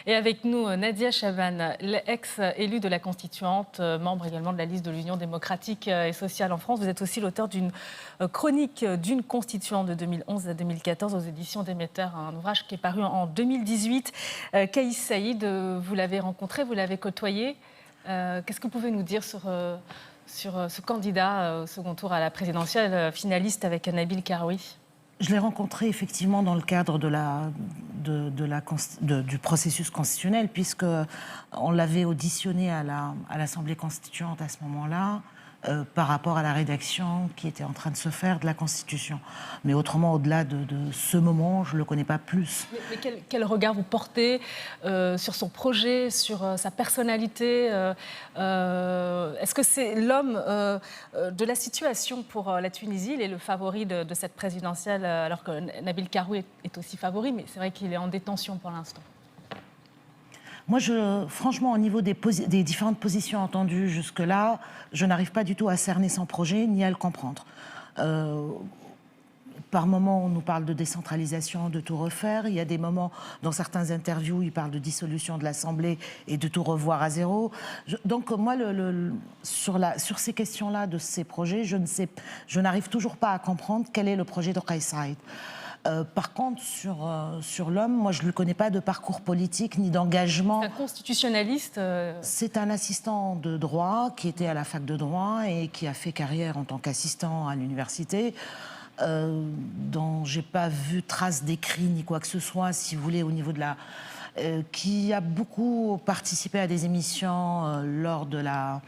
Et avec nous, Nadia Chaban, ex-élue de la Constituante, membre également de la liste de l'Union démocratique et sociale en France. Vous êtes aussi l'auteur d'une chronique d'une Constituante de 2011 à 2014 aux éditions Déméter, un ouvrage qui est paru en 2018. Kais Saïd, vous l'avez rencontré, vous l'avez côtoyé. Qu'est-ce que vous pouvez nous dire sur ce candidat au second tour à la présidentielle, finaliste avec Nabil Karoui? Je l'ai rencontré effectivement dans le cadre du processus constitutionnel, puisqu'on l'avait auditionné à l'Assemblée constituante à ce moment-là, par rapport à la rédaction qui était en train de se faire de la Constitution. Mais autrement, au-delà de ce moment, je ne le connais pas plus. Mais quel regard vous portez sur son projet, sur sa personnalité Est-ce que c'est l'homme de la situation pour la Tunisie? Il est le favori de cette présidentielle, alors que Nabil Karoui est aussi favori, mais c'est vrai qu'il est en détention pour l'instant. Moi, franchement, au niveau des différentes positions entendues jusque-là, je n'arrive pas du tout à cerner son projet ni à le comprendre. Par moments, on nous parle de décentralisation, de tout refaire. Il y a des moments, dans certaines interviews, il parle de dissolution de l'Assemblée et de tout revoir à zéro. Donc, moi, sur ces questions-là, de ces projets, je n'arrive toujours pas à comprendre quel est le projet de Kais Saïd. Par contre, sur l'homme, moi, je ne le connais pas de parcours politique ni d'engagement. C'est un constitutionnaliste C'est un assistant de droit qui était à la fac de droit et qui a fait carrière en tant qu'assistant à l'université, dont je n'ai pas vu trace d'écrit ni quoi que ce soit, si vous voulez, au niveau de la... qui a beaucoup participé à des émissions lors de la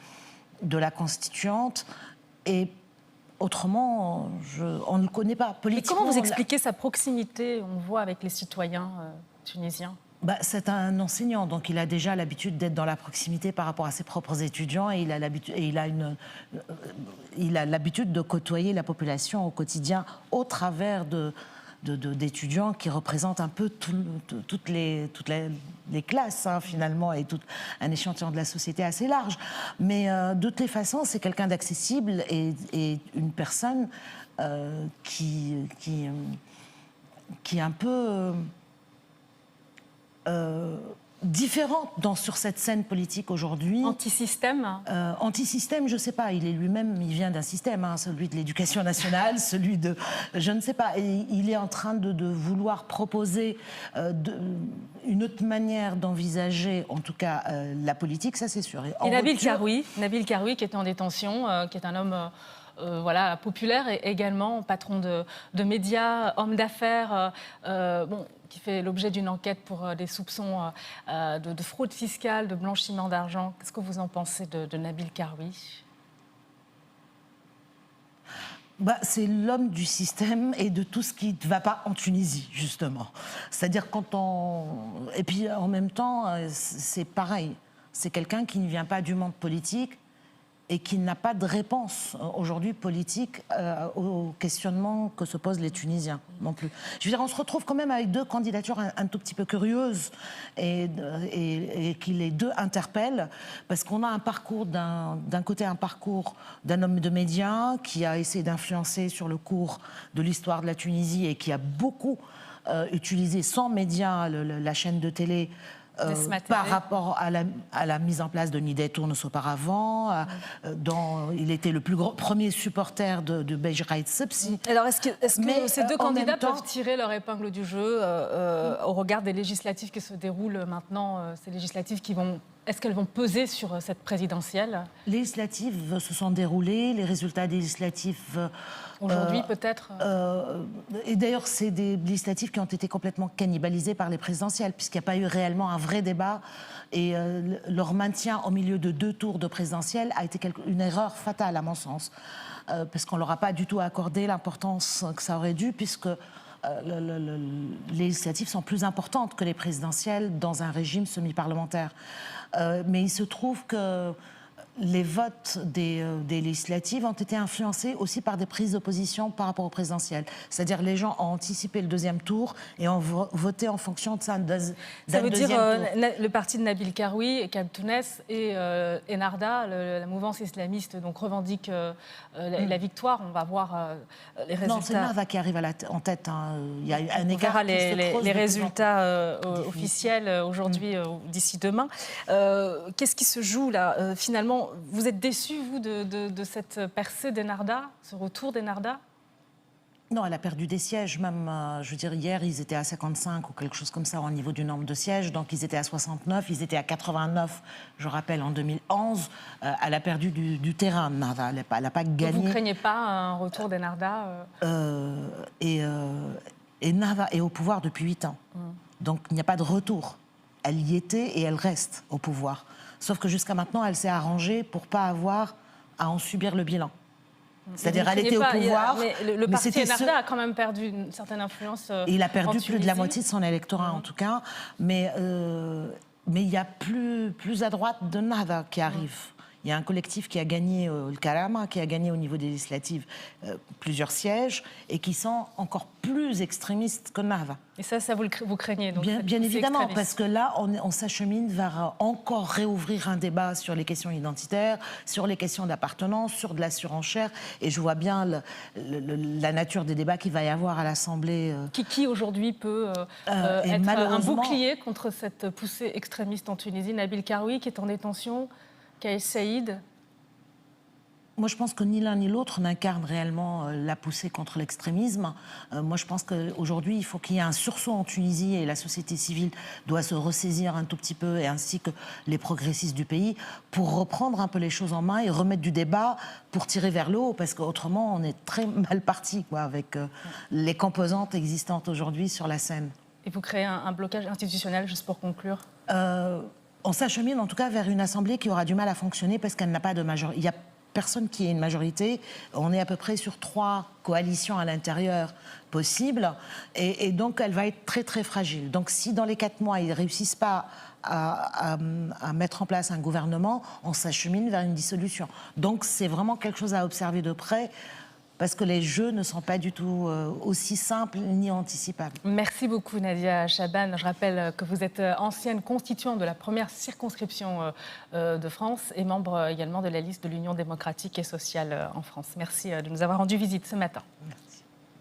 Constituante. Et autrement, on ne le connaît pas. Politiquement, comment vous expliquez sa proximité, on voit, avec les cititoyens tunisiens? C'est un enseignant, donc il a déjà l'habitude d'être dans la proximité par rapport à ses propres étudiants et il a l'habitude de côtoyer la population au quotidien au travers d'étudiants qui représentent un peu toutes les classes, hein, finalement, et tout un échantillon de la société assez large. Mais de toutes les façons, c'est quelqu'un d'accessible et une personne qui est un peu... différente sur cette scène politique aujourd'hui. Anti-système Anti-système, je ne sais pas. Il est lui-même, il vient d'un système, hein, celui de l'éducation nationale, celui de... Je ne sais pas. Et il est en train de vouloir proposer une autre manière d'envisager, en tout cas, la politique, ça c'est sûr. Et Nabil Karoui, qui était en détention, qui est un homme... voilà, populaire et également patron de médias, homme d'affaires, qui fait l'objet d'une enquête pour des soupçons de fraude fiscale, de blanchiment d'argent. Qu'est-ce que vous en pensez de Nabil Karoui? C'est l'homme du système et de tout ce qui ne va pas en Tunisie, justement. C'est-à-dire Et puis, en même temps, c'est pareil. C'est quelqu'un qui ne vient pas du monde politique et qui n'a pas de réponse aujourd'hui politique aux questionnements que se posent les Tunisiens non plus. Je veux dire, on se retrouve quand même avec deux candidatures un tout petit peu curieuses et qui les deux interpellent, parce qu'on a un parcours d'un côté un parcours d'un homme de médias qui a essayé d'influencer sur le cours de l'histoire de la Tunisie et qui a beaucoup utilisé sans médias la chaîne de télé par rapport à la mise en place de Nidé Tournes auparavant, dont il était le premier supporter de Beji Raïd Sebsi. Alors, est-ce que ces deux candidats peuvent tirer leur épingle du jeu au regard des législatives qui se déroulent maintenant, ces législatives qui vont... Est-ce qu'elles vont peser sur cette présidentielle? Les législatives se sont déroulées, les résultats des législatives... Aujourd'hui, peut-être Et d'ailleurs, c'est des législatives qui ont été complètement cannibalisées par les présidentielles, puisqu'il n'y a pas eu réellement un vrai débat. Et leur maintien au milieu de deux tours de présidentielles a été une erreur fatale, à mon sens. Parce qu'on ne leur a pas du tout accordé l'importance que ça aurait dû, puisque... les législatives sont plus importantes que les présidentielles dans un régime semi-parlementaire. Mais il se trouve que les votes des législatives ont été influencés aussi par des prises d'opposition par rapport aux présidentielles. C'est-à-dire les gens ont anticipé le deuxième tour et ont voté en fonction de ça. Ça veut dire le parti de Nabil Karoui, Kab Tounes et Ennahda, la mouvance islamiste, donc revendique la victoire. On va voir les résultats. Non, c'est Ennahda qui arrive en tête. Hein. Il y a un écart. On verra les résultats officiels aujourd'hui, d'ici demain. Qu'est-ce qui se joue là finalement? Vous êtes déçu, vous, de cette percée d'Ennahda, ce retour d'Ennahda? Non, elle a perdu des sièges. Même, je veux dire, hier, ils étaient à 55 ou quelque chose comme ça au niveau du nombre de sièges. Donc, ils étaient à 69, ils étaient à 89, je rappelle, en 2011. Elle a perdu du terrain, Ennahda. Elle n'a pas gagné. Donc vous ne craignez pas un retour d'Ennahda Ennahda est au pouvoir depuis 8 ans. Donc, il n'y a pas de retour. Elle y était et elle reste au pouvoir. Sauf que jusqu'à maintenant, elle s'est arrangée pour ne pas avoir à en subir le bilan. C'est-à-dire, elle était au pouvoir. Mais le parti Ennahda a quand même perdu une certaine influence. Il a perdu plus de la moitié de son électorat, en tout cas. Mais il y a plus à droite de Ennahda qui arrive. Il y a un collectif qui a gagné, le Karama, qui a gagné au niveau des législatives plusieurs sièges et qui sont encore plus extrémistes que Ennahda. Et ça vous craignez donc, bien évidemment, parce que là, on s'achemine vers encore réouvrir un débat sur les questions identitaires, sur les questions d'appartenance, sur de la surenchère. Et je vois bien la nature des débats qu'il va y avoir à l'Assemblée. Qui aujourd'hui peut être un bouclier contre cette poussée extrémiste en Tunisie? Nabil Karoui, qui est en détention, Kais Saïd? Moi, je pense que ni l'un ni l'autre n'incarne réellement la poussée contre l'extrémisme. Moi, je pense qu'aujourd'hui, il faut qu'il y ait un sursaut en Tunisie et la société civile doit se ressaisir un tout petit peu, et ainsi que les progressistes du pays, pour reprendre un peu les choses en main et remettre du débat pour tirer vers le haut, parce qu'autrement, on est très mal parti avec les composantes existantes aujourd'hui sur la scène. Et vous créez un blocage institutionnel, juste pour conclure? On s'achemine en tout cas vers une assemblée qui aura du mal à fonctionner parce qu'elle n'a pas de majorité. Il n'y a personne qui ait une majorité. On est à peu près sur 3 coalitions à l'intérieur possibles. Et donc, elle va être très, très fragile. Donc, si dans les 4 mois, ils ne réussissent pas à mettre en place un gouvernement, on s'achemine vers une dissolution. Donc, c'est vraiment quelque chose à observer de près, parce que les jeux ne sont pas du tout aussi simples ni anticipables. Merci beaucoup Nadia Chaban. Je rappelle que vous êtes ancienne constituante de la première circonscription de France et membre également de la liste de l'Union démocratique et sociale en France. Merci de nous avoir rendu visite ce matin. Merci.